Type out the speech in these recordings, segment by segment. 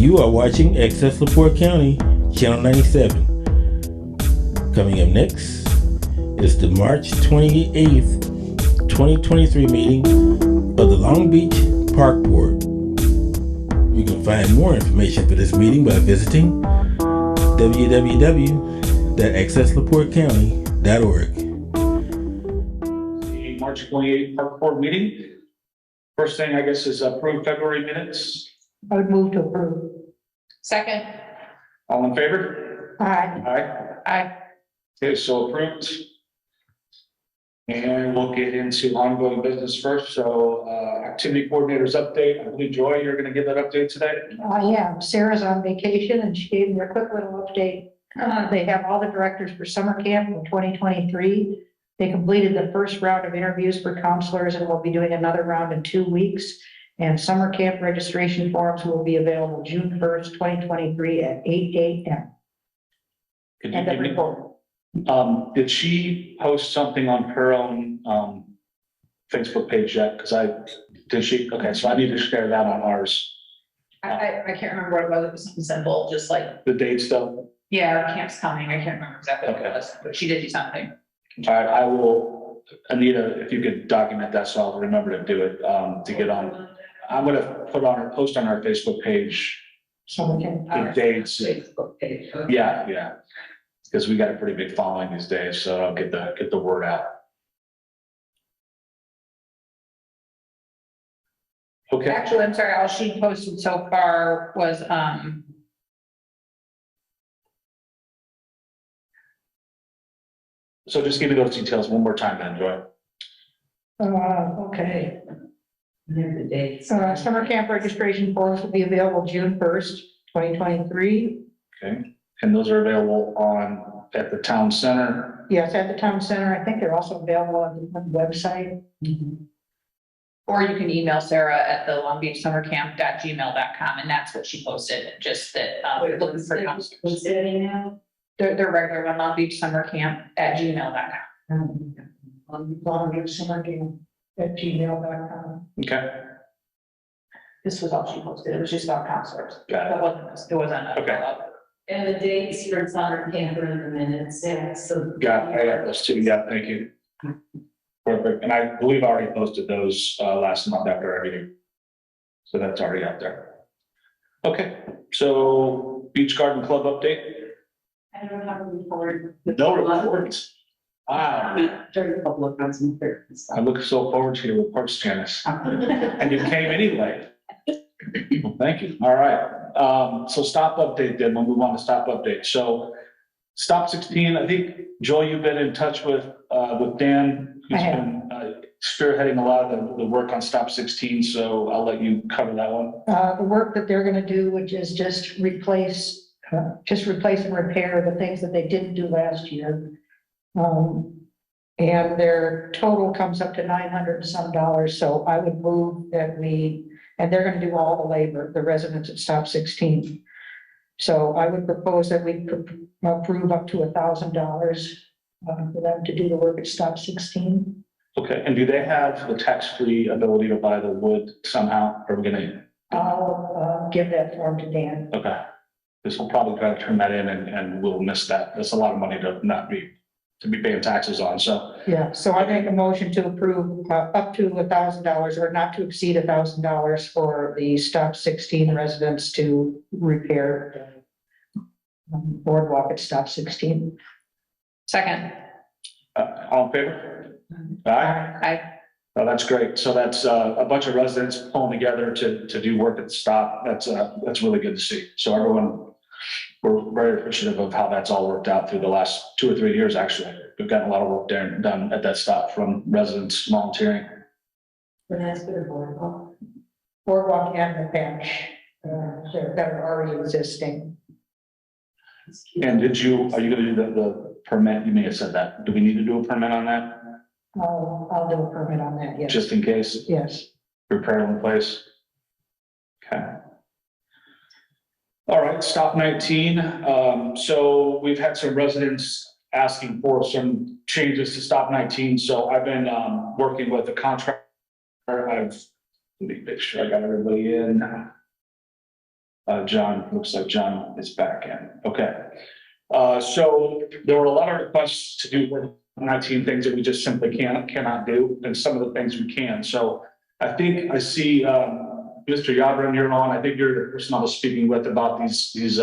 You are watching Access LaPorte County, Channel 97. Coming up next is the March 28th, 2023 meeting of the Long Beach Park Board. You can find more information for this meeting by visiting www.accesslaportecounty.org. The March 28th Park Board meeting. First thing, I guess, is approve February minutes. I would move to approve. Second. All in favor? Aye. Aye. Aye. Okay, so approved. And we'll get into ongoing business first. So activity coordinators update. I believe Joy, you're going to give that update today. I am. Sarah's on vacation and she gave me a quick little update. They have all the directors for summer camp in 2023. They completed the first round of interviews for counselors and will be doing another round in 2 weeks. And summer camp registration forms will be available June 1st, 2023 at 8 a.m. Could And you the give me, report. did she post something on her own Facebook page yet? Did she? Okay, so I need to share that on ours. I can't remember what it was. It was something simple, just like, The date stuff. yeah, our camp's coming. I can't remember exactly what it was, but she did do something. All right, I will, Anita, if you could document that, so I'll remember to do it, to get on. I'm gonna post on our Facebook page, Summer camp. the dates. Facebook page. Yeah. Because we got a pretty big following these days, so I'll get the word out. Okay, Actually, I'm sorry, all she posted so far was, so just give me those details one more time then, Joy. Okay. the dates. Summer camp registration forms will be available June 1st, 2023. Okay, and those are available at the town center. Yes, at the town center. I think they're also available on the website. Or you can email Sarah at the Long Beach Summer Camp.gmail.com, and that's what she posted, just that, we're looking for counselors. What's that email? They're regular on Long Beach Summer Camp@gmail.com. Long Beach Summer Camp at gmail.com. Okay, This was all she posted. It was just about counselors. got It wasn't. Okay. And the dates for summer camp are in the minutes, yeah, so. it. I got those two. Yeah, thank you. Perfect. And I believe I already posted those last month after our meeting. So that's already out there. Okay, so Beach Garden Club update. I don't have a report. No reports. Wow, During a couple of months and stuff. I look so forward to your reports, Janice. And you came anyway. Well, thank you. All right. So stop update then. We'll move on to stop update. So stop 16, I think, Joel, you've been in touch with Dan. Who's I have. been spearheading a lot of the work on stop 16. So I'll let you cover that one. The work that they're gonna do, which is just replace and repair the things that they didn't do last year. And their total comes up to $900 and some. So I would move that and they're gonna do all the labor, the residents at stop 16. So I would propose that we approve up to $1,000 for them to do the work at stop 16. Okay. And do they have the tax-free ability to buy the wood somehow? Are we gonna? I'll give that form to Dan. Okay. This will probably try to turn that in and we'll miss that. That's a lot of money to be paying taxes on. So, Yeah, so I make a motion to approve up to $1,000 or not to exceed $1,000 for the stop 16 residents to repair the boardwalk at stop 16. Second. all in favor? Aye. Oh, that's great. So that's a bunch of residents pulling together to do work at the stop. That's really good to see. So everyone, we're very appreciative of how that's all worked out through the last 2 or 3 years, actually. We've gotten a lot of work done at that stop from residents volunteering. And that's for the boardwalk. Boardwalk and the bench that are already existing. And are you going to do the permit? You may have said that. Do we need to do a permit on that? I'll do a permit on that, yes. Just in case? Yes. Repair in place? Okay. All right, stop 19. So we've had some residents asking for some changes to stop 19. So I've been working with a contractor. Let me make sure I got everybody in. John, looks like John is back in. Okay. So there were a lot of requests to do 19 things that we just simply cannot do, and some of the things we can. So I think I see, Mr. Yadrin, you're on. I think you're the person I was speaking with about these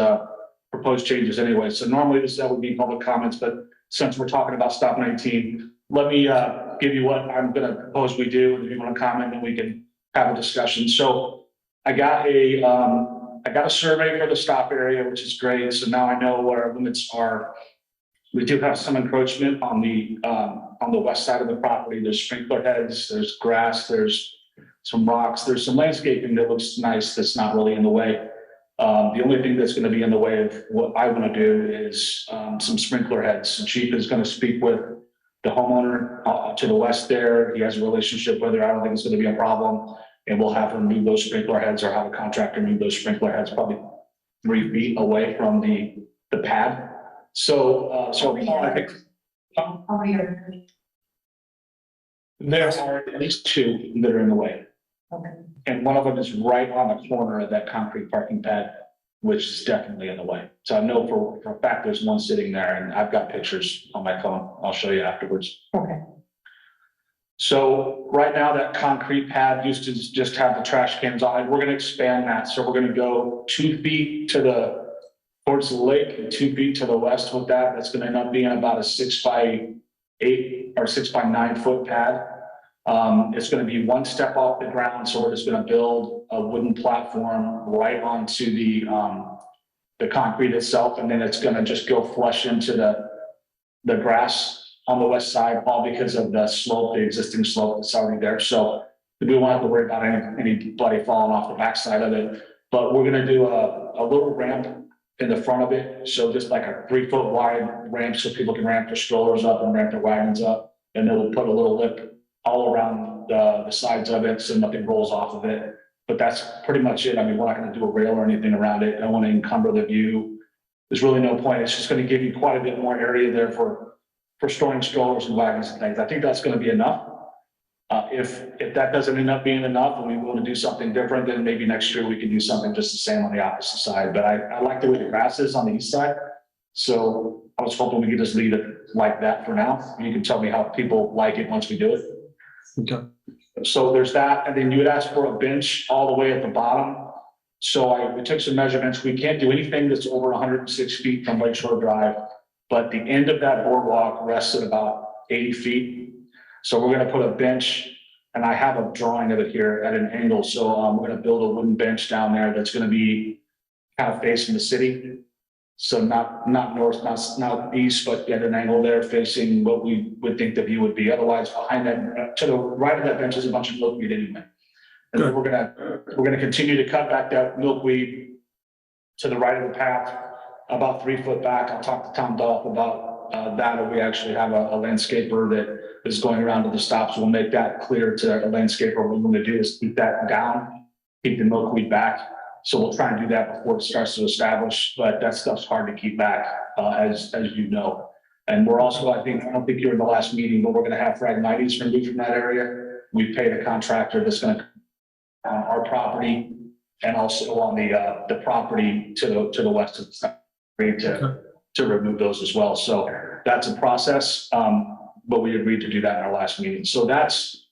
proposed changes anyway. So normally that would be public comments, but since we're talking about Stop 19, let me give you what I'm going to propose we do. If you want to comment, then we can have a discussion. So I got a survey for the stop area, which is great. So now I know what our limits are. We do have some encroachment on the west side of the property. There's sprinkler heads, there's grass, there's some rocks, there's some landscaping that looks nice that's not really in the way. The only thing that's going to be in the way of what I want to do is some sprinkler heads. The chief is going to speak with the homeowner to the west there. He has a relationship with her. I don't think it's going to be a problem. And we'll have him move those sprinkler heads or have a contractor move those sprinkler heads probably 3 feet away from the pad. So I think there are at least 2 that are in the way. Okay. And one of them is right on the corner of that concrete parking pad, which is definitely in the way. So I know for a fact there's one sitting there, and I've got pictures on my phone. I'll show you afterwards. Okay. So right now that concrete pad used to just have the trash cans on it. We're going to expand that. So we're going to go 2 feet towards the lake and 2 feet to the west with that. That's going to end up being about a 6 by 8 or 6 by 9 foot pad. It's going to be 1 step off the ground. So we're just going to build a wooden platform right onto the concrete itself. And then it's going to just go flush into the grass on the west side, all because of the slope, the existing slope that's already there. So we won't have to worry about anybody falling off the backside of it. But we're going to do a little ramp in the front of it. So just like a 3 foot wide ramp so people can ramp their strollers up and ramp their wagons up. And then we'll put a little lip all around the sides of it so nothing rolls off of it. But that's pretty much it. I mean, we're not going to do a rail or anything around it. I don't want to encumber the view. There's really no point. It's just going to give you quite a bit more area there for storing strollers and wagons and things. I think that's going to be enough. If that doesn't end up being enough and we want to do something different, then maybe next year we can do something just the same on the opposite side. But I like the way the grass is on the east side. So I was hoping we could just leave it like that for now. You can tell me how people like it once we do it. Okay. So there's that. And then you would ask for a bench all the way at the bottom. So we took some measurements. We can't do anything that's over 106 feet from Lakeshore Drive, but the end of that boardwalk rests at about 80 feet. So we're going to put a bench, and I have a drawing of it here at an angle. So we're going to build a wooden bench down there that's going to be kind of facing the city. So not north, not east, but at an angle there facing what we would think the view would be. Otherwise, behind that, to the right of that bench is a bunch of milkweed anyway. And then we're gonna continue to cut back that milkweed to the right of the path, about 3 foot back. I'll talk to Tom Dolph about that. Or we actually have a landscaper that is going around to the stops. We'll make that clear to a landscaper. What we're going to do is keep that down, keep the milkweed back. So we'll try and do that before it starts to establish, but that stuff's hard to keep back, as you know. And we're also, I don't think you were in the last meeting, but we're going to have Phragmites removed from that area. We paid a contractor that's going to on our property and also on the property to the west of the property to remove those as well. So that's a process, but we agreed to do that in our last meeting. So that's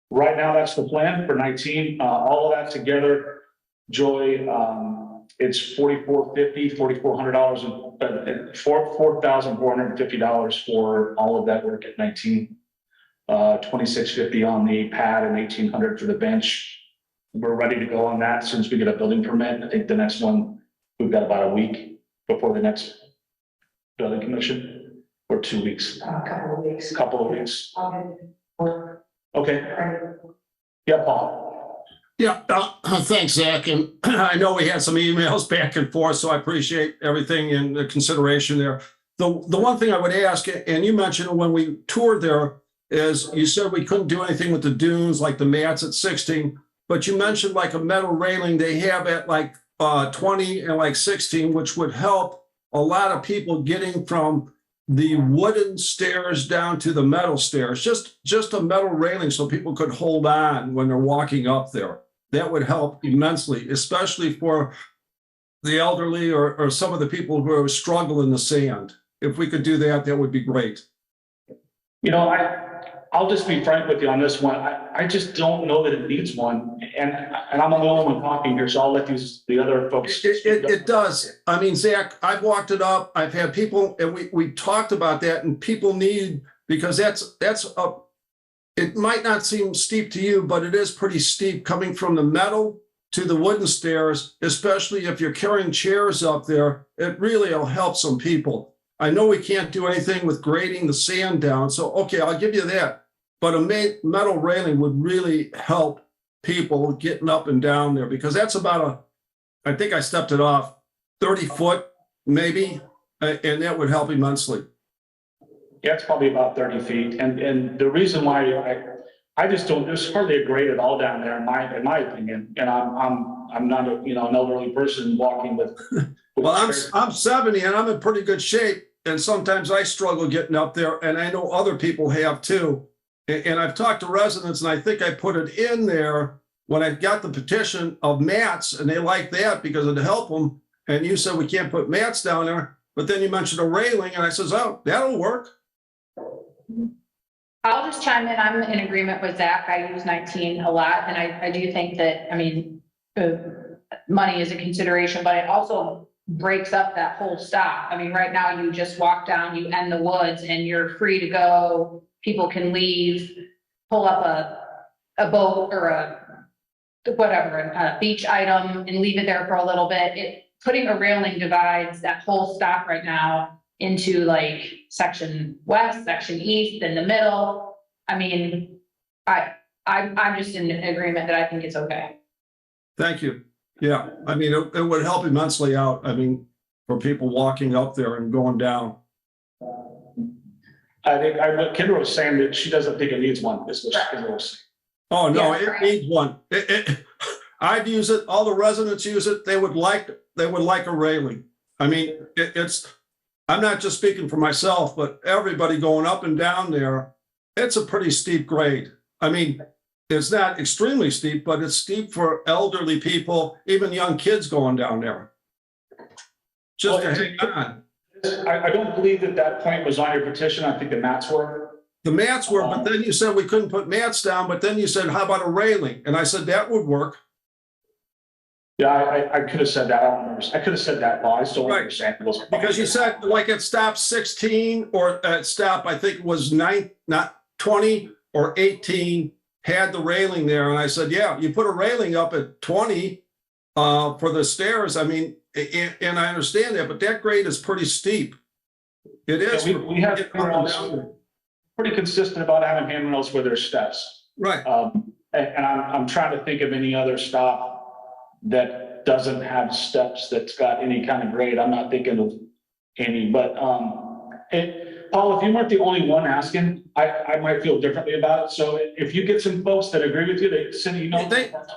right now. That's the plan for 19. All of that together. Joy, it's $4,450 and $4,450 for all of that work at 19. $2,650 on the pad and $1,800 for the bench. We're ready to go on that since we get a building permit. I think the next one, we've got about a week before the next building commission, or 2 weeks. A Couple of weeks. Okay. Yeah, Paul. Yeah, thanks, Zach. And I know we had some emails back and forth, so I appreciate everything in the consideration there. The one thing I would ask, and you mentioned when we toured there, is you said we couldn't do anything with the dunes, like the mats at 16, but you mentioned like a metal railing they have at like 20 and like 16, which would help a lot of people getting from the wooden stairs down to the metal stairs, just a metal railing so people could hold on when they're walking up there. That would help immensely, especially for the elderly or some of the people who struggle in the sand. If we could do that, that would be great. You know, I'll just be frank with you on this one. I just don't know that it needs one. And I'm the only one talking here, so I'll let the other folks. It does. I mean, Zach, I've walked it up. I've had people, and we talked about that, and people need, because that's it might not seem steep to you, but it is pretty steep coming from the metal to the wooden stairs, especially if you're carrying chairs up there. It really will help some people. I know we can't do anything with grading the sand down, so okay, I'll give you that. But a metal railing would really help people getting up and down there, because that's about I think I stepped it off, 30 foot maybe, and that would help immensely. Yeah, it's probably about 30 feet. And the reason why I just don't, there's hardly a grade at all down there in my opinion. And I'm not a, an elderly person walking with. Well, I'm 70 and I'm in pretty good shape. And sometimes I struggle getting up there, and I know other people have too. And I've talked to residents, and I think I put it in there when I got the petition of mats, and they like that because it'd help them. And you said we can't put mats down there, but then you mentioned a railing, and I says, oh, that'll work. I'll just chime in. I'm in agreement with Zach. I use 19 a lot, and I do think that, money is a consideration, but it also breaks up that whole stop. I mean, right now you just walk down, you end the woods, and you're free to go. People can leave, pull up a boat or a beach item and leave it there for a little bit. Putting a railing divides that whole stop right now into like section west, section east, in the middle. I mean, I'm just in agreement that I think it's okay. Thank you. Yeah, I mean, it would help immensely out. I mean, for people walking up there and going down. I think Kendra was saying that she doesn't think it needs one. This was Kendra was saying. Oh, no, Yeah, it right. needs one. I'd use it. All the residents use it. They would like a railing. I mean, I'm not just speaking for myself, but everybody going up and down there, it's a pretty steep grade. I mean, it's not extremely steep, but it's steep for elderly people, even young kids going down there. Just to hang on. I don't believe that point was on your petition. I think the mats were. The mats were, but then you said we couldn't put mats down, but then you said, how about a railing? And I said, that would work. Yeah, I could have said that. I don't remember. I could have said that, but I still Right. understand. Because you said like at stop 16 or at stop, I think it was 20 or 18 had the railing there. And I said, yeah, you put a railing up at 20 for the stairs. I mean, and I understand that, but that grade is pretty steep. It is. Yeah, we have pretty consistent about having handrails where there's steps. Right. And I'm trying to think of any other stop that doesn't have steps that's got any kind of grade. I'm not thinking of any, but Paul, if you weren't the only one asking, I might feel differently about it. So if you get some folks that agree with you, they send you know.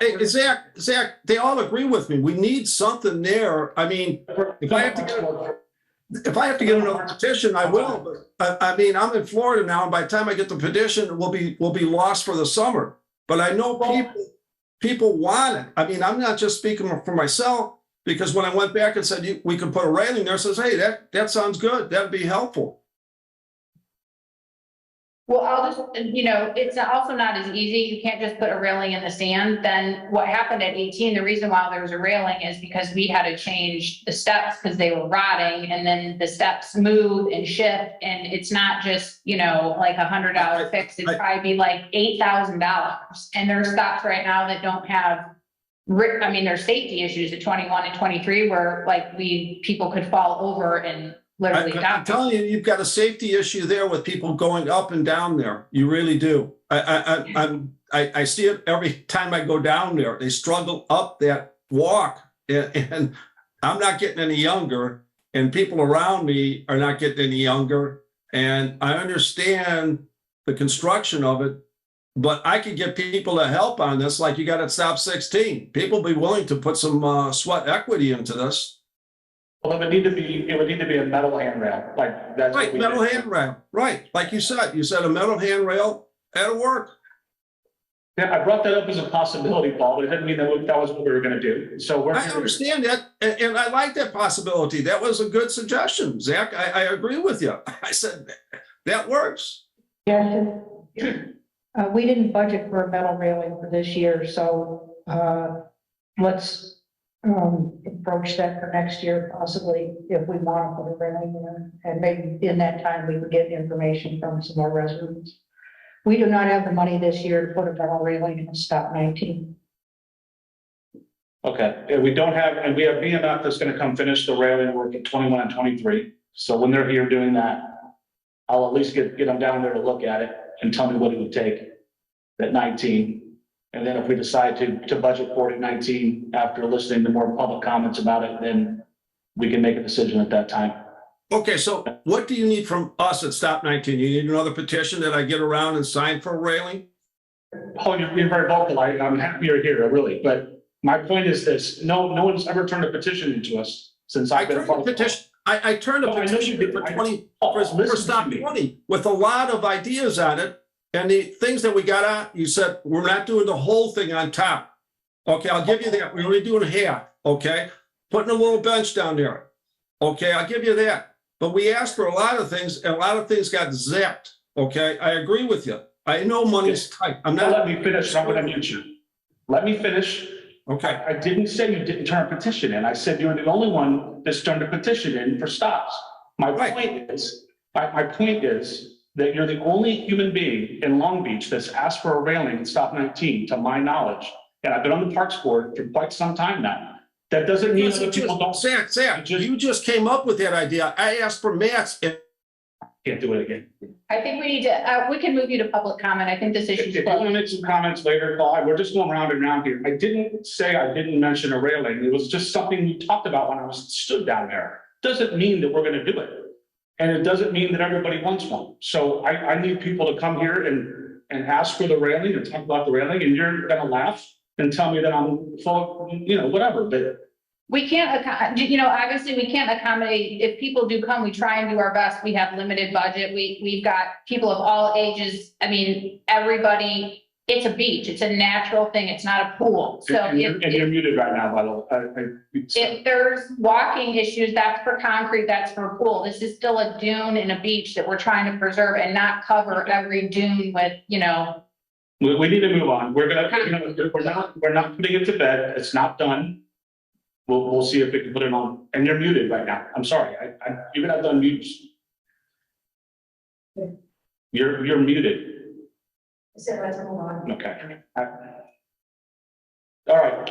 Hey, Zach, they all agree with me. We need something there. I mean, if I have to get another petition, I will. But I mean, I'm in Florida now, and by the time I get the petition, we'll be lost for the summer. But I know people want it. I mean, I'm not just speaking for myself, because when I went back and said we could put a railing there, says, hey, that sounds good. That'd be helpful. Well, I'll just, it's also not as easy. You can't just put a railing in the sand. Then what happened at 18, the reason why there was a railing is because we had to change the steps because they were rotting, and then the steps move and shift. And it's not just, like $100 fix. It'd probably be like $8,000. And there's stops right now that don't have, there's safety issues at 21 and 23 where like people could fall over and literally die. I'm telling you, you've got a safety issue there with people going up and down there. You really do. I see it every time I go down there. They struggle up that walk, and I'm not getting any younger, and people around me are not getting any younger. And I understand the construction of it, but I could get people to help on this, like you got at stop 16. People be willing to put some sweat equity into this. Well, it would need to be a metal handrail, like that's. Right, metal handrail, right, like you said a metal handrail, that'll work. Yeah, I brought that up as a possibility, Paul, but it didn't mean that was what we were gonna do. So we're. I understand that, and I like that possibility. That was a good suggestion, Zach. I agree with you. I said, that works. Yes, we didn't budget for a metal railing for this year, so, let's, approach that for next year, possibly, if we want to put a railing in. And maybe in that time, we could get information from some more residents. We do not have the money this year to put a metal railing in stop 19. Okay, yeah, we don't have, and we have BMF that's gonna come finish the railing work at 21 and 23. So when they're here doing that, I'll at least get them down there to look at it and tell me what it would take at 19. And then if we decide to budget for it at 19, after listening to more public comments about it, then we can make a decision at that time. Okay, so what do you need from us at Stop 19? You need another petition that I get around and sign for a railing? Oh, you're very vocal. I'm happy you're here, really. But my point is this, no one's ever turned a petition into us since I've been a part of it. I turned a No, I know you petition did. for I- 20, Oh, for listen Stop to me. 20 with a lot of ideas on it. And the things that we got out, you said, we're not doing the whole thing on top. Okay, I'll give you that. We're only doing half, okay? Putting a little bench down there. Okay, I'll give you that. But we asked for a lot of things and a lot of things got zapped, okay? I agree with you. I know money's tight. I'm Now not, let me finish, I'm gonna mute you. Let me finish. okay. I didn't say you didn't turn a petition in. I said you're the only one that's turned a petition in for stops. My Right. point is, my point is that you're the only human being in Long Beach that's asked for a railing at stop 19, to my knowledge. And I've been on the Parks Board for quite some time now. That doesn't mean other people don't. Zach, you just came up with that idea. I asked for Matt's. And Can't do it again. I think we need to, we can move you to public comment. I think this If issue's you want to closed. make some comments later, Paul, we're just going round and round here. I didn't say I didn't mention a railing. It was just something we talked about when I stood down there. Doesn't mean that we're going to do it. And it doesn't mean that everybody wants one. So I need people to come here and ask for the railing and talk about the railing, and you're going to laugh and tell me that I'm full of, whatever, but We can't, obviously we can't accommodate, if people do come, we try and do our best. We have limited budget. We've got people of all ages. I mean, everybody, it's a beach. It's a natural thing. It's not a pool. So and you're muted right now, by the way. if there's walking issues, that's for concrete, that's for pool. This is still a dune and a beach that we're trying to preserve and not cover every dune with, We need to move on. We're not putting it to bed. It's not done. We'll see if we can put it on. And you're muted right now. I'm sorry. You're gonna have to unmute. You're muted. So let's move on. Okay. All right.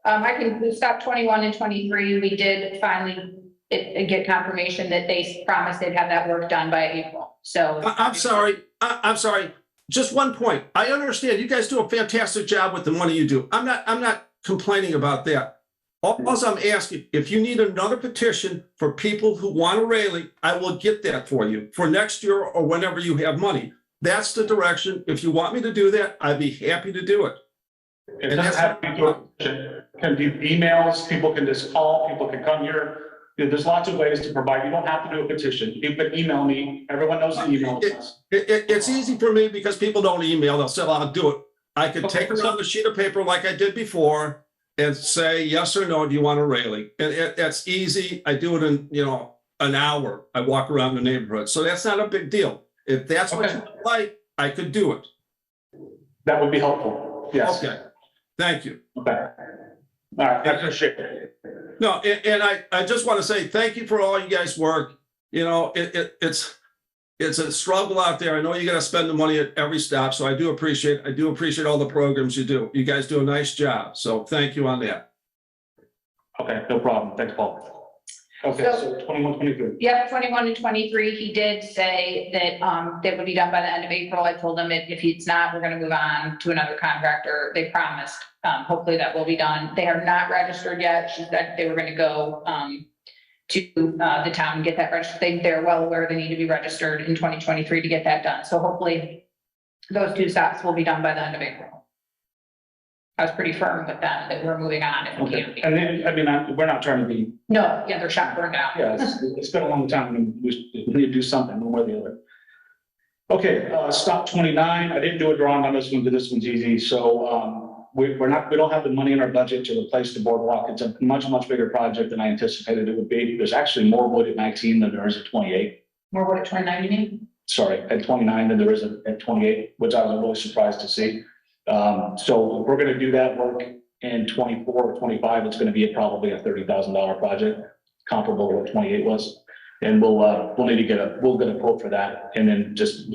I can stop 21 and 23. We did finally get confirmation that they promised they'd have that work done by April. So. I'm sorry. I'm sorry. Just one point. I understand you guys do a fantastic job with the money you do. I'm not complaining about that. All I'm asking, if you need another petition for people who want a railing, I will get that for you for next year or whenever you have money. That's the direction. If you want me to do that, I'd be happy to do it. It doesn't have to be through a petition. It can be emails, people can just call, people can come here. There's lots of ways to provide. You don't have to do a petition. You can email me. Everyone knows the email address. It's easy for me because people don't email. They'll say, I'll do it. I could take another sheet of paper like I did before and say, yes or no, do you want a railing? And that's easy. I do it in, an hour. I walk around the neighborhood. So that's not a big deal. If that's what you would like, I could do it. That would be helpful. Yes. Okay. Thank you. Okay. All right. I appreciate it. No, and I just want to say thank you for all you guys' work. It's a struggle out there. I know you got to spend the money at every stop. So I do appreciate all the programs you do. You guys do a nice job. So thank you on that. Okay, no problem. Thanks, Paul. Okay, so 21, 23. Yep, 21 and 23, he did say that that would be done by the end of April. I told him if it's not, we're going to move on to another contractor. They promised, hopefully that will be done. They are not registered yet. She said they were going to go to the town and get that registered. They're well aware they need to be registered in 2023 to get that done. So hopefully those two stops will be done by the end of April. I was pretty firm with them that we're moving on if we Okay. can be. And then, we're not trying to be, No, yeah, their shop burned out. it's been a long time and we need to do something one way or the other. Okay, stop 29. I didn't do a drawing on this one, but this one's easy. So we don't have the money in our budget to replace the boardwalk. It's a much, much bigger project than I anticipated it would be. There's actually more wood at 19 than there is at 28. More what at 29 you mean? Sorry, at 29 than there is at 28, which I was really surprised to see. So if we're gonna do that work in 24 or 25, it's gonna be probably a $30,000 project, comparable to what 28 was. And we'll need to we'll get a quote for that and then just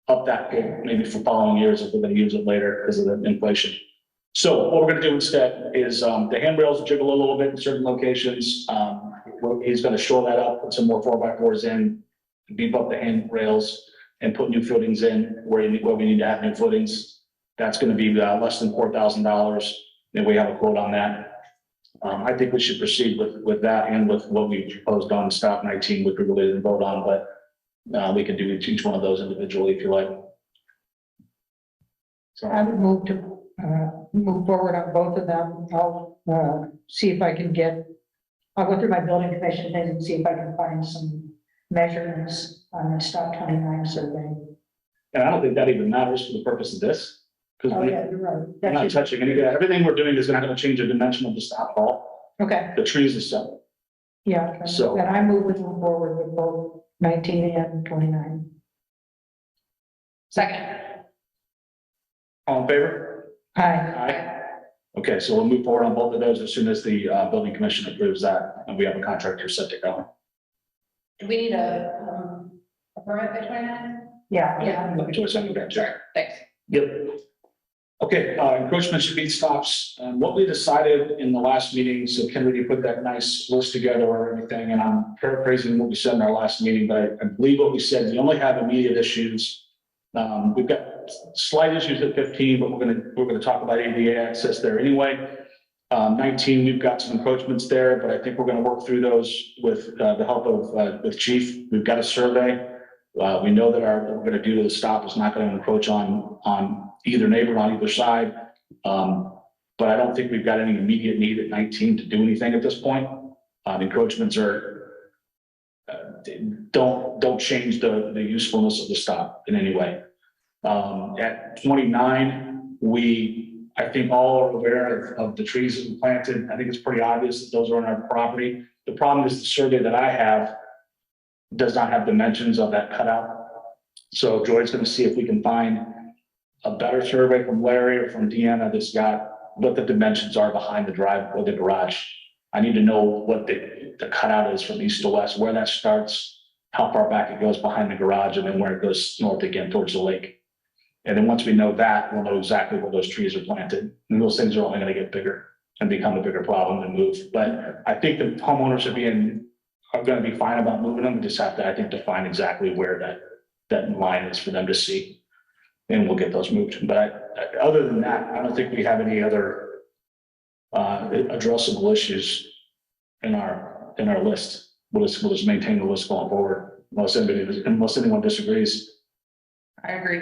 up that quote maybe for following years if we're gonna use it later because of the inflation. So what we're gonna do instead is the handrails jiggle a little bit in certain locations. He's gonna shore that up, put some more 4x4s in, beef up the handrails and put new footings in where we need to have new footings. That's gonna be less than $4,000. And we have a quote on that. I think we should proceed with that and with what we proposed on stop 19, which we really didn't vote on, but we can do each one of those individually if you like. So I would move to, move forward on both of them. I'll, see if I can I'll go through my building commission things and see if I can find some measurements on the stop 29 survey. and I don't think that even matters for the purpose of this. Because Oh, we're yeah, you're right. not That should, touching anything. Everything we're doing is not gonna change the dimension of the stop at all. okay, The trees is separate. yeah. So- Then I move forward with both 19 and 29. Second. All in favor? Aye. Aye. Okay, so we'll move forward on both of those as soon as the building commission approves that, and we have a contractor set to go. Do we need a permit by 29? Yeah. Yeah. Let me do a second there, Jack. Sure, thanks. Yep. Okay, encroachment should be stops. And what we decided in the last meeting, so Ken, you put that nice list together or anything, and I'm paraphrasing what we said in our last meeting, but I believe what we said, we only have immediate issues. We've got slight issues at 15, but we're gonna talk about ADA access there anyway. 19, we've got some encroachments there, but I think we're gonna work through those with the help of with Chief. We've got a survey. We know that what we're gonna do to the stop is not gonna encroach on either neighbor on either side. But I don't think we've got any immediate need at 19 to do anything at this point. Encroachments don't change the usefulness of the stop in any way. At 29, I think all are aware of the trees that we planted. I think it's pretty obvious that those are on our property. The problem is the survey that I have does not have dimensions of that cutout. So Joy's gonna see if we can find a better survey from Larry or from Deanna that's got what the dimensions are behind the drive or the garage. I need to know what the cutout is from east to west, where that starts, how far back it goes behind the garage, and then where it goes north again towards the lake. And then once we know that, we'll know exactly where those trees are planted. And those things are only gonna get bigger and become a bigger problem and move. But I think the homeowners are gonna be fine about moving them. We just have to, I think, define exactly where that line is for them to see. And we'll get those moved. But other than that, I don't think we have any other addressable issues in our list. We'll just maintain the list going forward unless anyone disagrees. I agree.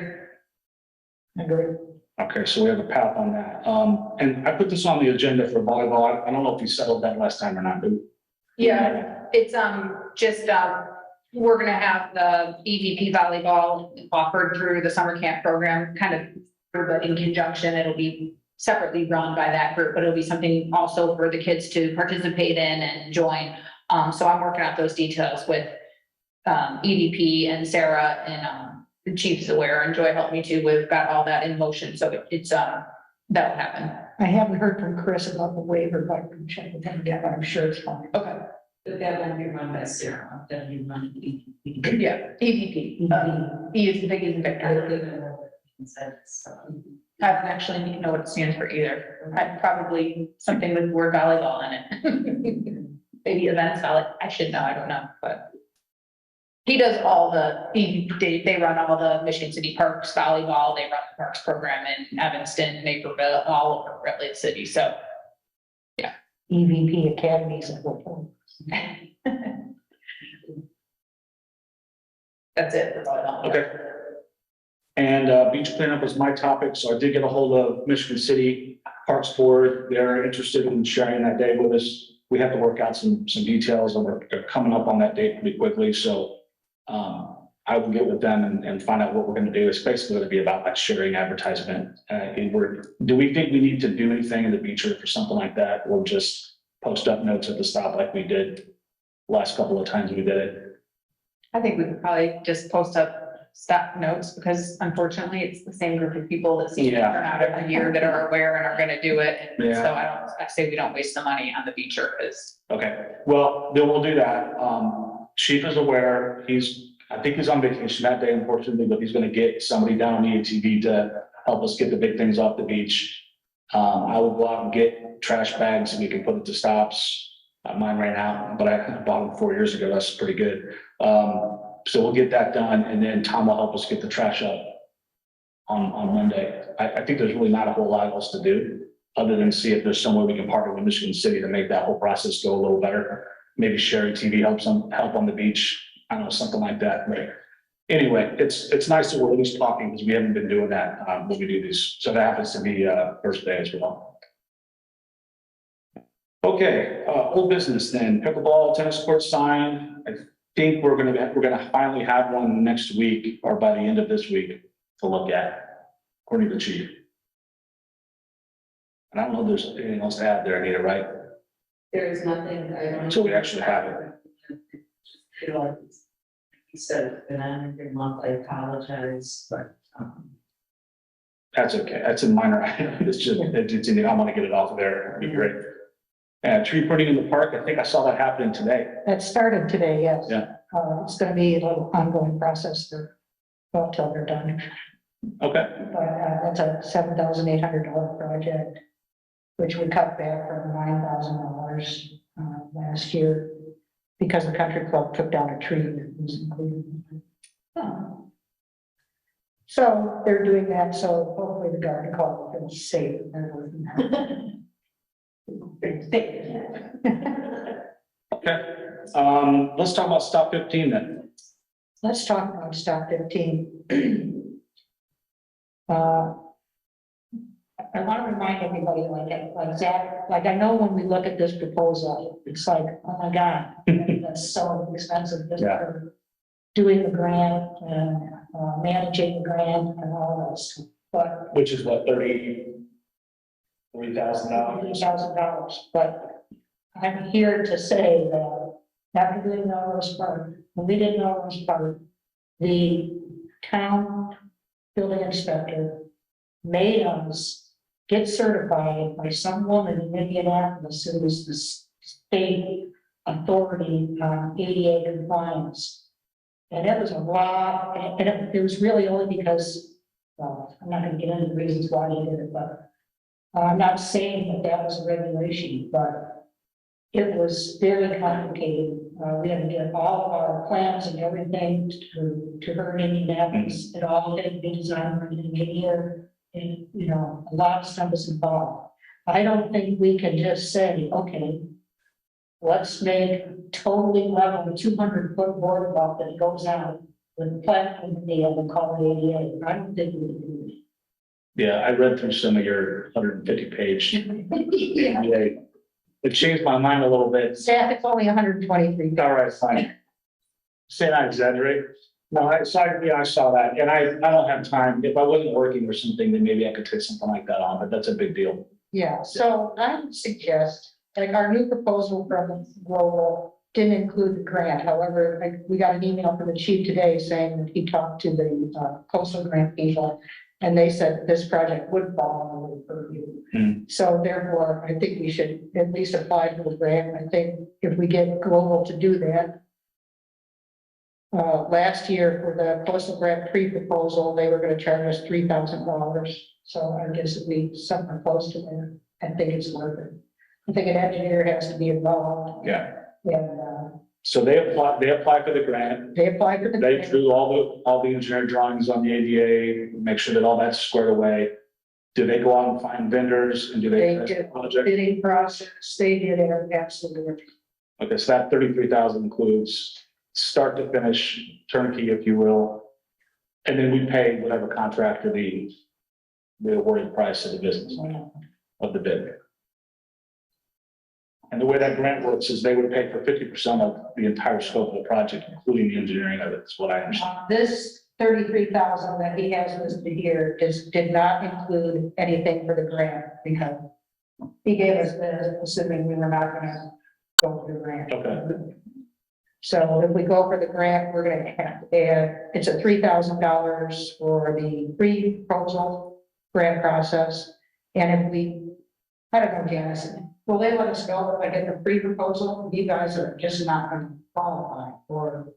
Agree. Okay, so we have a path on that. And I put this on the agenda for volleyball. I don't know if you settled that last time or not, but Yeah, it's just we're gonna have the EVP volleyball offered through the summer camp program, kind of, but in conjunction, it'll be separately run by that group, but it'll be something also for the kids to participate in and join. So I'm working out those details with EVP and Sarah, and the chief's aware, and Joy helped me too. We've got all that in motion, so it's that'll happen. I haven't heard from Chris about the waiver, but I can check with him again, but I'm sure it's fine. Okay. But that won't be run by Sarah, that'll be run. Yeah, EVP. E is the big is Victor. I don't actually know what it stands for either. I'd probably something with word volleyball in it. Maybe events volleyball. I should know. I don't know, but he does all they run all the Michigan City Parks volleyball. They run the parks program in Evanston, Naperville, all over Red Lake City. So EVP academies and what. that's it for volleyball. okay. And beach cleanup was my topic, so I did get a hold of Michigan City Parks Board. They're interested in sharing that day with us. We have to work out some details, and we're coming up on that date pretty quickly. So I will get with them and find out what we're gonna do. It's basically gonna be about like sharing advertisement. Do we think we need to do anything in the beach or for something like that, or just post up notes at the stop like we did last couple of times we did it? I think we could probably just post up stop notes because unfortunately it's the same group of people that seem to Yeah. turn out every year that are aware and are gonna do it. And Yeah. so I say we don't waste the money on the beacher because Okay, well, then we'll do that. Chief is aware, I think he's on vacation that day unfortunately, but he's gonna get somebody down on the ATV to help us get the big things off the beach. I will go out and get trash bags and we can put it to stops. Mine ran out, but I bought them 4 years ago. That's pretty good. So we'll get that done and then Tom will help us get the trash up on Monday. I think there's really not a whole lot else to do other than see if there's some way we can partner with Michigan City to make that whole process go a little better. Maybe Sherry TV help on the beach. I don't know, something like that. But anyway, it's nice that we're at least talking because we haven't been doing that when we do these. So that happens to be first day as well. Okay, old business then, pickleball tennis court sign. I think we're gonna finally have one next week or by the end of this week to look at, according to the chief. And I don't know if there's anything else to add there, Anita, right? There is nothing, I don't. So we actually have it. Feel like he said, it's been on every month, I apologize, but, That's okay. That's a minor item. It's just, I want to get it off of there. It'd be great. Tree pruning in the park. I think I saw that happening today. That started today, yes. Yeah. It's gonna be a little ongoing process till they're done. Okay. But that's a $7,800 project, which we cut back from $9,000 last year because the country club took down a tree that was included. So they're doing that, so hopefully the garden club will be safe. And they're working on it. Okay. Let's talk about stop 15 then. Let's talk about stop 15. I want to remind everybody, like Zach, like I know when we look at this proposal, it's like, oh my God, that's so expensive. Just Yeah. for doing the grant and managing the grant and all that stuff. But Which is what, $33,000? $30,000, but I'm here to say that after doing Melrose Park, when we did Melrose Park, the town building inspector made us get certified by some woman in Indianapolis who was the state authority on ADA compliance. And it was a lot, and it was really only because, well, I'm not going to get into the reasons why they did it, but I'm not saying that was a regulation, but it was very complicated. We had to get all of our plans and everything to her in Indianapolis. It all had to be designed for India, and a lot of stuff is involved. I don't think we can just say, okay, let's make totally level 200-foot boardwalk that goes out with platform deal and call it ADA. I don't think we can do it. Yeah, I read through some of your 150-page. Yeah. It changed my mind a little bit. Staff, it's only 123. All right, fine. Say not exaggerate. No, I saw that, and I don't have time. If I wasn't working or something, then maybe I could take something like that on, but that's a big deal. Yeah, so I would suggest, like our new proposal from Global didn't include the grant. However, we got an email from the chief today saying that he talked to the coastal grant people. And they said this project would fall under the purview. So therefore, I think we should at least apply for the grant. I think if we get Global to do that. Last year for the coastal grant pre-proposal, they were going to charge us $3,000. So I guess it'd be something close to that. I think it's worth it. I think an engineer has to be involved. Yeah. And So they apply for the grant. they apply for the They grant. drew all the engineer drawings on the ADA, make sure that all that's squared away. Do they go out and find vendors and do they? They did Project? bidding process. They did absolutely. Okay, so that 33,000 includes start to finish turnkey, if you will. And then we pay whatever contractor the awarded price of the business of the bid. And the way that grant works is they would pay for 50% of the entire scope of the project, including the engineering of it, is what I understand. This 33,000 that he has listed here did not include anything for the grant because he gave us this, assuming we were not gonna go for the grant. Okay. So if we go for the grant, we're gonna have to add, it's a $3,000 for the pre-proposal grant process. And if we, I don't know, Janice, will they let us know if I get the pre-proposal? You guys are just not gonna qualify, or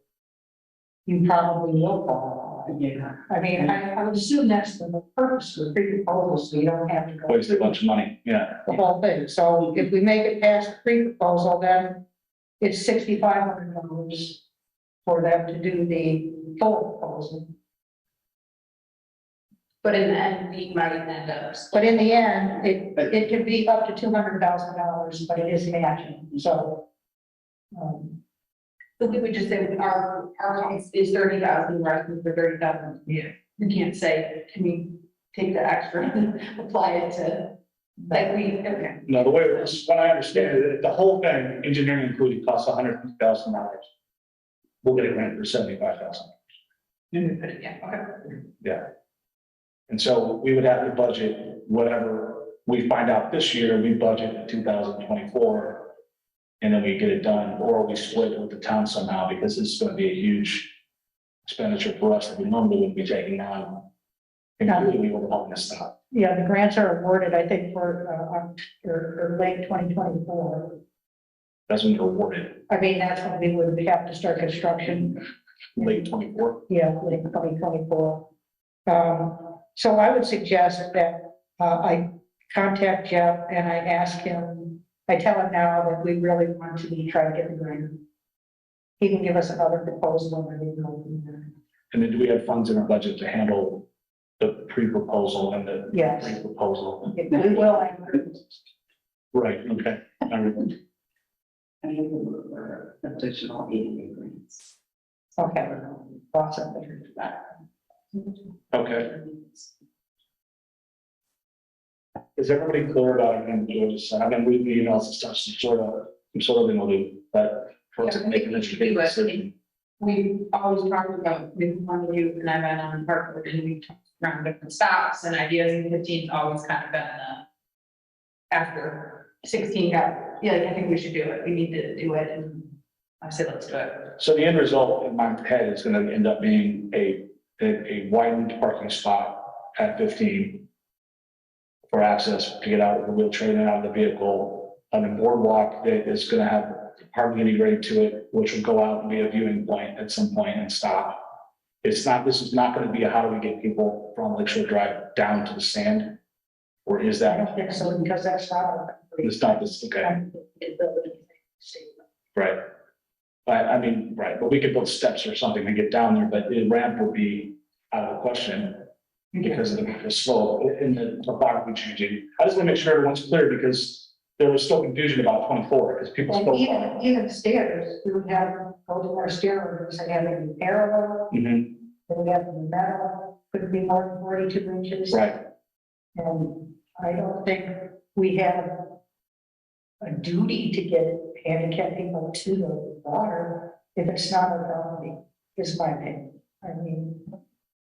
you probably will qualify. Yeah. I mean, I would assume that's the purpose of the pre-proposal, so you don't have to go Waste a through bunch of money, yeah. the whole thing. So if we make it past the pre-proposal, then it's $6,500 for them to do the full proposal. But in the end, we might end up. But in the end, it could be up to $200,000, but it is matching, so. So we would just say our cost is 30,000, we're asking for 30,000. Yeah. You can't say, can we take the extra and apply it to, like we, okay. No, the way it was, when I understand it, the whole thing, engineering included, costs $150,000. We'll get a grant for $75,000. Yeah, okay. Yeah. And so we would have to budget whatever we find out this year, we budget in 2024. And then we get it done, or we split it with the town somehow, because it's gonna be a huge expenditure for us that we normally wouldn't be taking on. Completely overhauling this stuff. Yeah, the grants are awarded, I think, for late 2024. That's when they're awarded, I mean, that's when we would have to start construction. late 24. Yeah, late 2024. So I would suggest that I contact Jeff and I ask him, I tell him now that we really want to try to get the grant. He can give us another proposal and we can go from there. And then do we have funds in our budget to handle the pre-proposal and the Yes. pre-proposal? We will. Right, okay. Everyone. And we will look for additional ADA grants. Okay, awesome. Okay. Is everybody clear about everything George just said? I mean, we emails and stuff, so I'm sort of in the loop, but for us to make an educated decision. We always talked about, we wanted you and I've been on Hartford and we talked around different stops and ideas, and 15's always kind of been the. After 16 got, yeah, like, I think we should do it, we need to do it, and I said, let's do it. So the end result in my head is gonna end up being a widened parking spot at 15 for access to get out of the wheelchair and out of the vehicle, on a boardwalk that is gonna have parking integrated to it, which will go out and be a viewing point at some point and stop. This is not gonna be a how do we get people from Lakeshore Drive down to the sand? Or is I that, don't think so, because that's not. it's not this, okay, right? I mean, right, but we could build steps or something to get down there, but the ramp would be out of the question because of the slope in the topography changing. I just want to make sure everyone's clear because there was still confusion about 24 because people And still. even stairs, we would have, go to our stair rooms, they have to be parallel, Mhm, they would have to be metal, couldn't be more than 42 inches. right, And I don't think we have a duty to get handicapped people to the water if it's not a reality, is my opinion. I mean,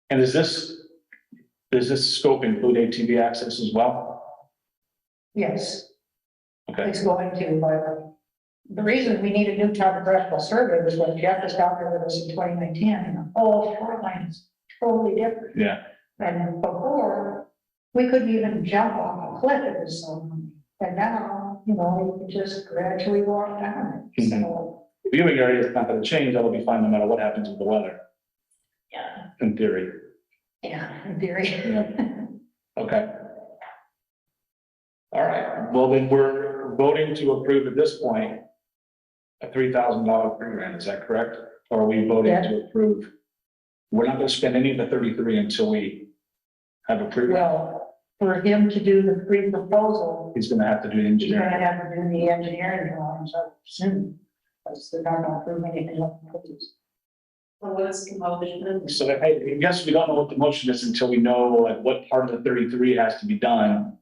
and does this scope include ATV access as well? yes, Okay, it's going to, but the reason we need a new topographical survey was when Jeff was down there with us in 2019, and the whole shoreline is totally different. yeah, And before, we couldn't even jump off a cliff if it was so many. And now, you know, you can just gradually walk down it. So, the viewing area is not gonna change, that'll be fine no matter what happens with the weather, yeah, in theory. yeah, in theory. Okay. All right, well, then we're voting to approve at this point a $3,000 pre-grant, is that correct? Or are we voting Yeah. to approve? We're not gonna spend any of the 33 until we have a pre-grant. Well, for him to do the pre-proposal, He's gonna have to do the he's gonna engineering. have to do the engineering drawings up soon. Because they're not gonna approve anything up to this. Well, what's the motion? So I guess we don't know what the motion is until we know like what part of the 33 has to be done.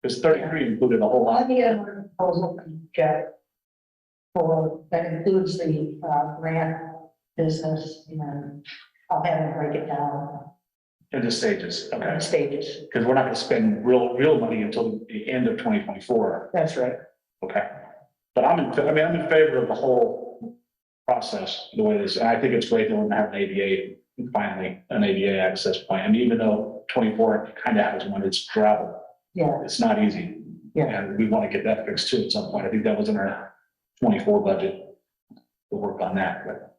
Because 33 included a whole lot. Let me get a proposal from Jeff for, that includes the, grant business, and I'll have him break it down In the stages, in okay, stages. because we're not gonna spend real money until the end of 2024, That's right. okay? But I'm in favor of the whole process, the way it is, and I think it's great that we're gonna have an ADA, finally, an ADA access plan, and even though 24 kind of has one, it's gravel, Yeah, it's not easy. Yeah. And we want to get that fixed too at some point, I think that was in our 24 budget, to work on that, but.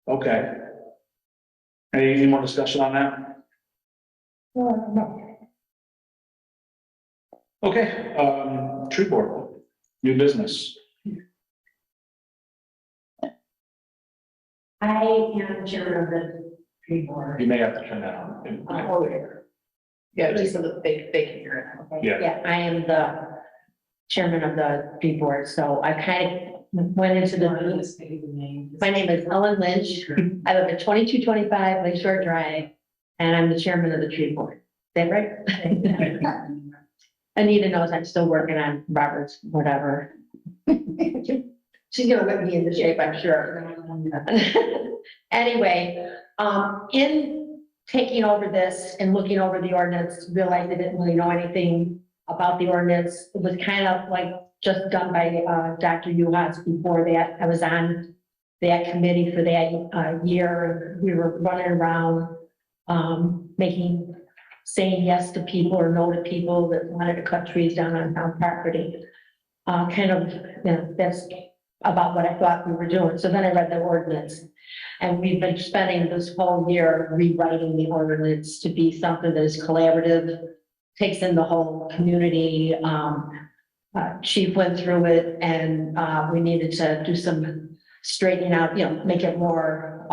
Okay. Any more discussion on that? no. Okay, tree board, new business. I am chair of the tree board. You may have to turn that on. Oh, yeah, just so that they can hear it. Okay. Yeah. Yeah, I am the chairman of the tree board, so I kind of went into the, my name is Ellen Lynch. I live at 2225 Lakeshore Drive, and I'm the chairman of the tree board. Is that right? Anita knows I'm still working on Robert's whatever. She's gonna whip me into shape, I'm sure. Anyway, in taking over this and looking over the ordinance, realized I didn't really know anything about the ordinance. It was kind of like just done by Dr. Uhas before that. I was on that committee for that year. We were running around saying yes to people or no to people that wanted to cut trees down on town property. That's about what I thought we were doing. So then I read the ordinance. And we've been spending this whole year rewriting the ordinance to be something that is collaborative, takes in the whole community. Chief went through it, and we needed to do some straightening out, make it more,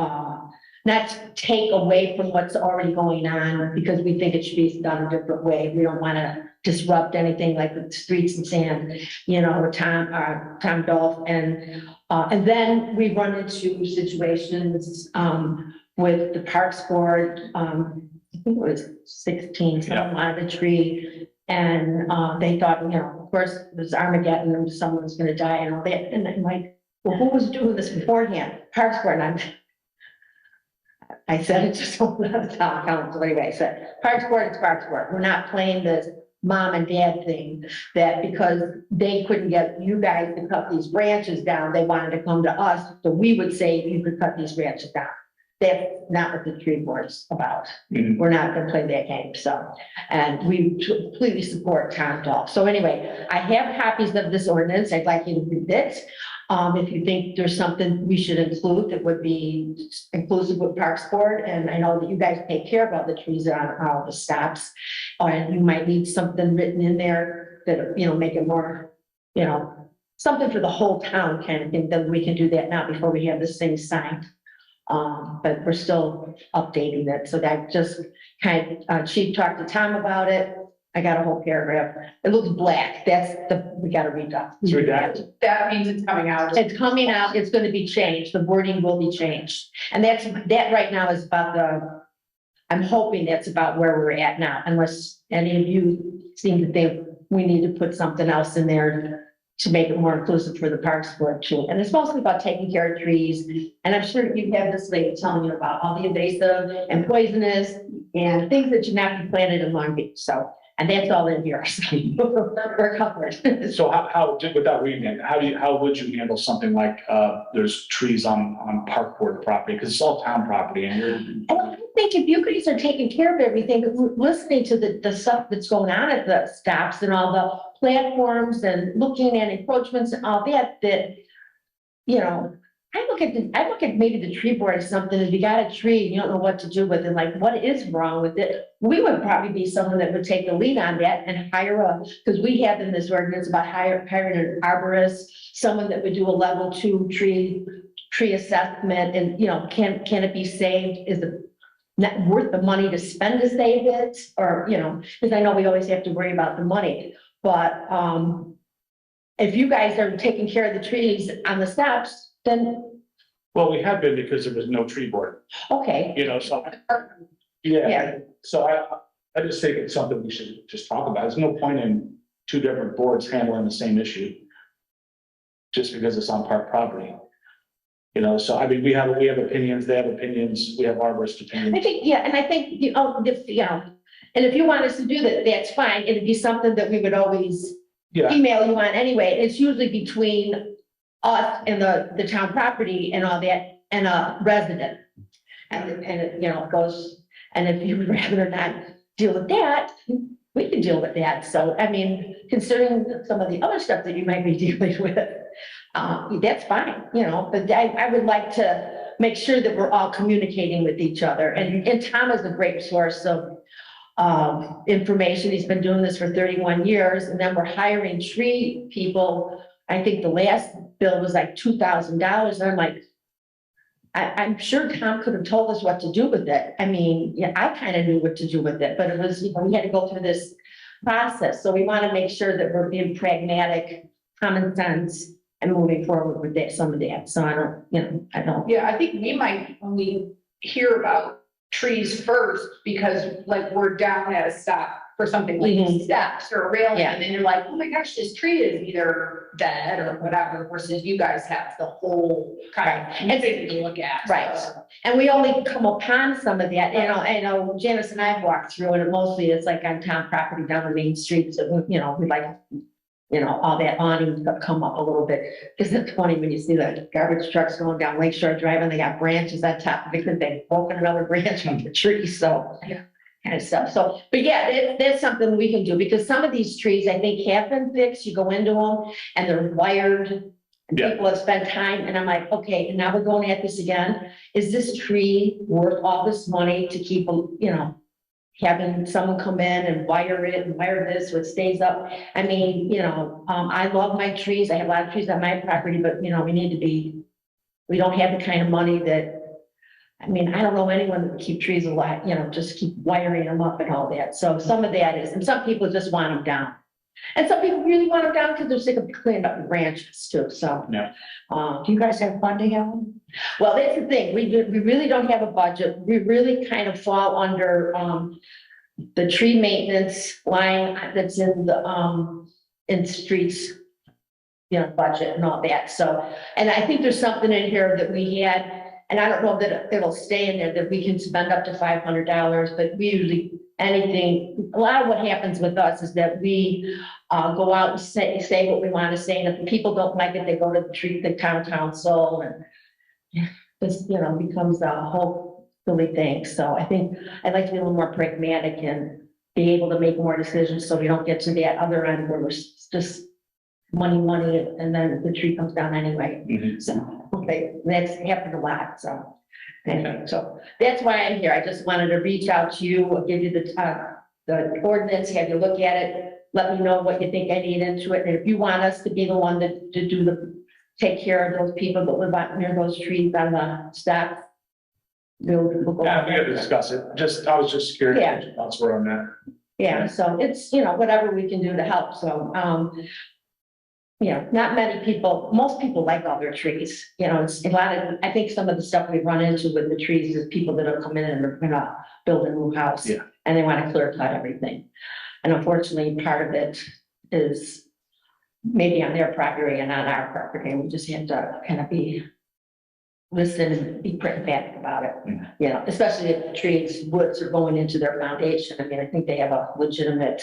not take away from what's already going on, because we think it should be done a different way. We don't want to disrupt anything like the streets and sand, with Tom Dolph. And then we run into situations with the Parks Board. I think it was 16, someone wanted a tree, and they thought, of course, it was Armageddon and someone's going to die and all that. And I'm like, well, who was doing this beforehand? Parks Board. And I said it to someone on the town council anyway. I said, Parks Board is Parks Board. We're not playing this mom and dad thing that because they couldn't get you guys to cut these branches down, they wanted to come to us. So we would say, you could cut these branches down. That's not what the tree board is about. Mhm. We're not gonna play that game, so, and we completely support Tom Dolph. So anyway, I have copies of this ordinance. I'd like you to read it. If you think there's something we should include that would be inclusive with Parks Board, and I know that you guys take care of all the trees on all the stops. And you might need something written in there that, make it more, something for the whole town kind of thing, then we can do that now before we have this thing signed. But we're still updating it, so that just Chief talked to Tom about it. I got a whole paragraph. It looks black. We gotta read that. It's redacted. That means it's coming out. It's coming out. It's gonna be changed. The wording will be changed. And that right now is about I'm hoping that's about where we're at now, unless any of you seem to think we need to put something else in there to make it more inclusive for the Parks Board too. And it's mostly about taking care of trees. And I'm sure you have this lady telling you about all the invasive and poisonous and things that should not be planted in Long Beach. So, and that's all in here. So we're covered. So how, without reading it, how would you handle something like, there's trees on Park Board property, because it's all town property and you're. And I think if you guys are taking care of everything, listening to the stuff that's going on at the stops and all the platforms and looking at encroachments and all that, I look at maybe the tree board as something, if you got a tree, you don't know what to do with it, like what is wrong with it? We would probably be someone that would take the lead on that and hire because we have in this ordinance about hiring an arborist, someone that would do a level 2 tree assessment and, can it be saved? Is it not worth the money to spend to save it? Or, because I know we always have to worry about the money, but, if you guys are taking care of the trees on the steps, then, Well, we have been because there was no tree board, okay. so. Yeah. So I just think it's something we should just talk about. There's no point in two different boards handling the same issue just because it's on park property. You know, so I mean, we have opinions, they have opinions, we have arborist I opinions. think, yeah, and I think, and if you want us to do that, that's fine. It'd be something that we would always Yeah, email you on anyway. It's usually between us and the town property and all that, and a resident. And it, it goes, and if you would rather not deal with that, we can deal with that. So, I mean, considering some of the other stuff that you might be dealing with, that's fine, but I would like to make sure that we're all communicating with each other. And Tom is a great source of information. He's been doing this for 31 years, and then we're hiring tree people. I think the last bill was like $2,000. And I'm like, I'm sure Tom could have told us what to do with it. I mean, yeah, I kind of knew what to do with it, but it was, we had to go through this process. So we want to make sure that we're being pragmatic, common sense, and moving forward with that, some of that. So I don't. Yeah, I think we might only hear about trees first because like we're down at a stop for something like Mhm. steps or a railing, Yeah. and then you're like, oh my gosh, this tree is either dead or whatever, versus you guys have the whole kind of thing to look at. Right. So, And we only come upon some of that, I know Janice and I have walked through it, and mostly it's like on town property down the main streets, that we like, all that awning to come up a little bit. Isn't it funny when you see the garbage trucks going down Lakeshore Drive and they got branches on top of it because they've broken another branch from the tree, so. Yeah. Kind of stuff, so, but yeah, that's something we can do, because some of these trees, I think, have been fixed. You go into them and they're wired. And Yeah. people have spent time, and I'm like, okay, and now we're going at this again. Is this tree worth all this money to keep, having someone come in and wire it and wire this so it stays up? I mean, I love my trees. I have a lot of trees on my property, but we don't have the kind of money that, I don't know anyone that would keep trees alive, just keep wiring them up and all that. So some of that is, and some people just want them down. And some people really want them down because they're sick of cleaning up the branches too, so. Yeah. Do you guys have funding, Ellen? Well, that's the thing. We really don't have a budget. We really kind of fall under, the tree maintenance line that's in the, in streets, budget and all that. So, and I think there's something in here that we had, and I don't know that it'll stay in there, that we can spend up to $500, but we usually, a lot of what happens with us is that we go out and say what we want to say, and if people don't like it, they go to the town council, and this, becomes a whole silly thing. So I think I'd like to be a little more pragmatic and be able to make more decisions, so we don't get to that other end where we're just money, and then the tree comes down anyway. Mhm. So, okay, that's happened a lot, so. Anyway, so that's why I'm here. I just wanted to reach out to you, give you the ordinance, have you look at it, let me know what you think I need into it. And if you want us to be the one to take care of those people that live out near those trees on the steps. We'll go. Yeah, we gotta discuss it. I was just curious. Yeah. what your thoughts were on that. Yeah, so it's, whatever we can do to help, so, not many people, most people like all their trees, it's a lot of, I think some of the stuff we run into with the trees is people that have come in and are gonna build a new house. Yeah. And they want to clear cut everything. And unfortunately, part of it is maybe on their property and on our property, and we just have to kind of listen and be pragmatic about it. Especially if the trees, woods are going into their foundation. I think they have a legitimate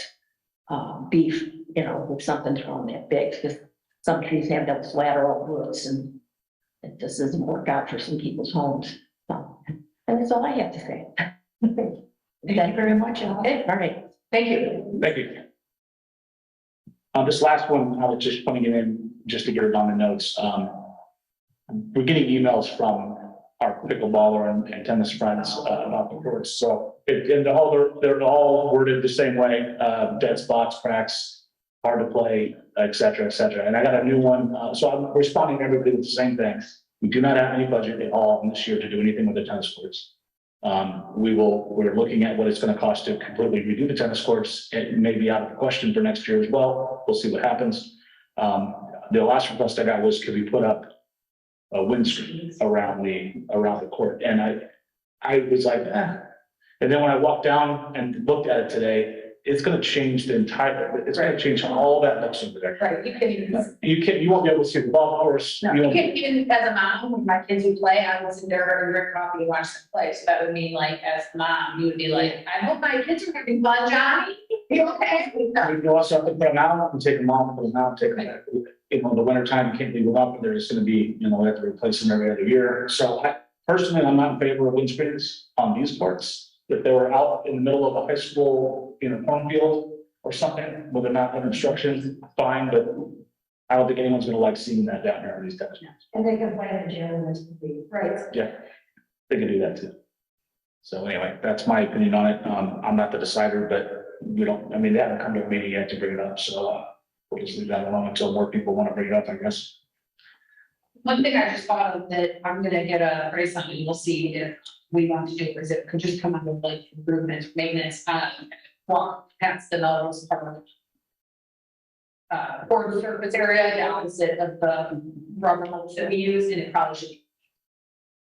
beef, with something thrown that big, because some trees have those lateral roots, and it just doesn't work out for some people's homes. So, and that's all I have to say. Thank you very much, Ellen. Okay, all right. thank you. Thank you. This last one, I was just putting it in just to get it on the notes. We're getting emails from our pickleballer and tennis friends about the courts. So they're all worded the same way, dead spots, cracks, hard to play, et cetera, et cetera. And I got a new one. So I'm responding to everybody with the same thing. We do not have any budget at all this year to do anything with the tennis courts. We're looking at what it's going to cost to completely redo the tennis courts. It may be out of the question for next year as well. We'll see what happens. The last request I got was, could we put up a windscreen around the court? And I was like, And then when I walked down and looked at it today, it's gonna change the entire, it's gonna change all that looks over there. Right, You won't be able to see the golf course. no, You you won't- can, even as a mom, when my kids would play, I would sit there and drink coffee and watch them play. So that would mean like, as a mom, you would be like, I hope my kids are having fun, Johnny. You okay? You also have to put them out and take them off, put them out, take them back. You know, the winter time, you can't leave them up, and there's gonna be, you know, we have to replace them every other year. So personally, I'm not in favor of wind sprints on these courts. If they were out in the middle of a high school, you know, cornfield or something, where they're not in instruction, fine, but I don't think anyone's gonna like seeing that down here these days. And they can plan a gym, this would be, right? Yeah, they can do that too. So anyway, that's my opinion on it. I'm not the decider, but we don't, I mean, they haven't come to a meeting yet to bring it up, so we'll just leave that alone until more people want to bring it up, I guess. One thing I just thought of that I'm gonna get a price on, and we'll see if we want to do, because it could just come out of like improvement, maintenance, walk past the Melrose Park. Board surface area, the opposite of the rubber mulch that we use, and it probably should.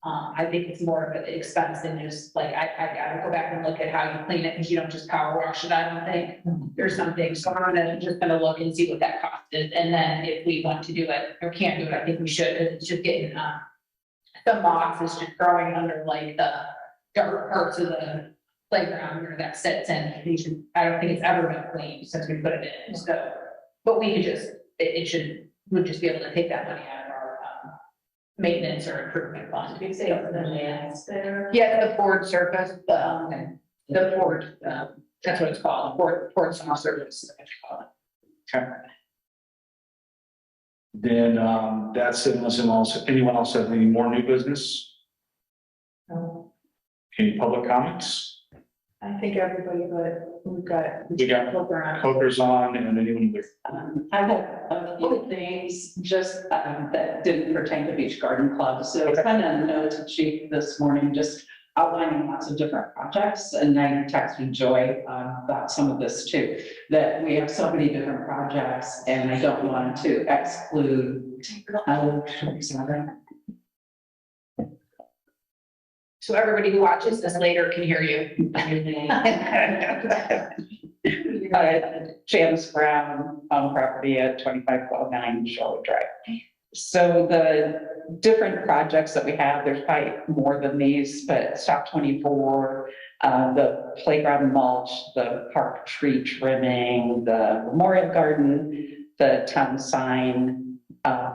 I think it's more of an expense than just like, I gotta go back and look at how you clean it, because you don't just power wash it, I don't think. There's some things, so I'm just gonna look and see what that cost is, and then if we want to do it or can't do it, I think we should, because it's just getting, the moss is just growing under like the dark parts of the playground where that sits in. I don't think it's ever been cleaned since we put it in, so, but we could just, it should, we'd just be able to take that money out of our, maintenance or improvement fund. Did you say the lands there? Yeah, the board surface, the board, that's what it's called, board soft surface. Okay. Then, that's it, unless anyone else has any more new business? Any public comments? I think everybody, but we've got. We got around. Poker's on and anyone with, I have a few things just that didn't pertain to Beach Garden Club. So I sent a note to Chief this morning, just outlining lots of different projects. And I texted Joy about some of this too, that we have so many different projects and I don't want to exclude. So everybody who watches this later can hear you. James Brown property at 2512 Charlotte Drive. So the different projects that we have, there's probably more than these, but Stop 24, the playground mulch, the park tree trimming, the memorial garden, the town sign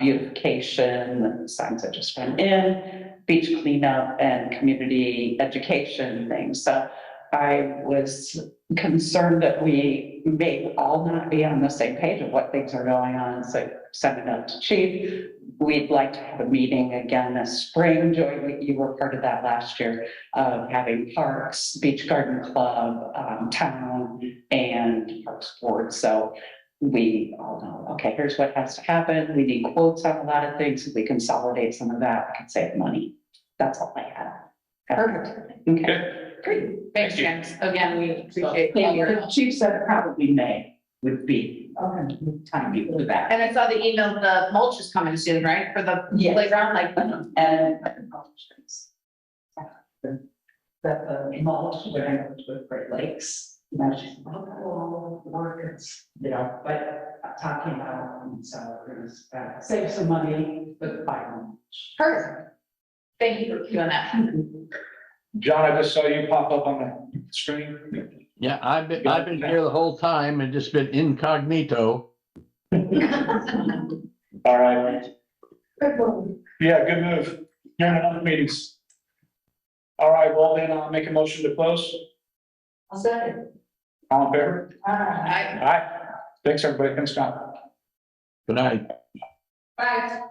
beautification, signs that just went in, beach cleanup and community education things. So I was concerned that we may all not be on the same page of what things are going on. So send it out to Chief. We'd like to have a meeting again this spring. Joy, you were part of that last year, having parks, beach garden club, town and parks board. So we all know, okay, here's what has to happen. We need quotes on a lot of things. If we consolidate some of that, we can save money. That's all I have. Perfect. Okay. Great. Thanks, James. Again, we appreciate Yeah, all your. the Chief said probably May would be time to do that. And I saw the email, the mulch is coming soon, right? For the Yes. playground, like. And the mulch, when I worked with Great Lakes, you know, she's like, oh, workers, you know, but talking about, so we're gonna save some money with final. Perfect. Thank you for doing that. John, I just saw you pop up on the screen. Yeah, I've been here the whole time and just been incognito. All right. Yeah, good move. You're in other meetings. All right, well then I'll make a motion to close. I'll second. All in favor? Bye. Aye. Thanks, everybody. Thanks, John. Good night. Bye.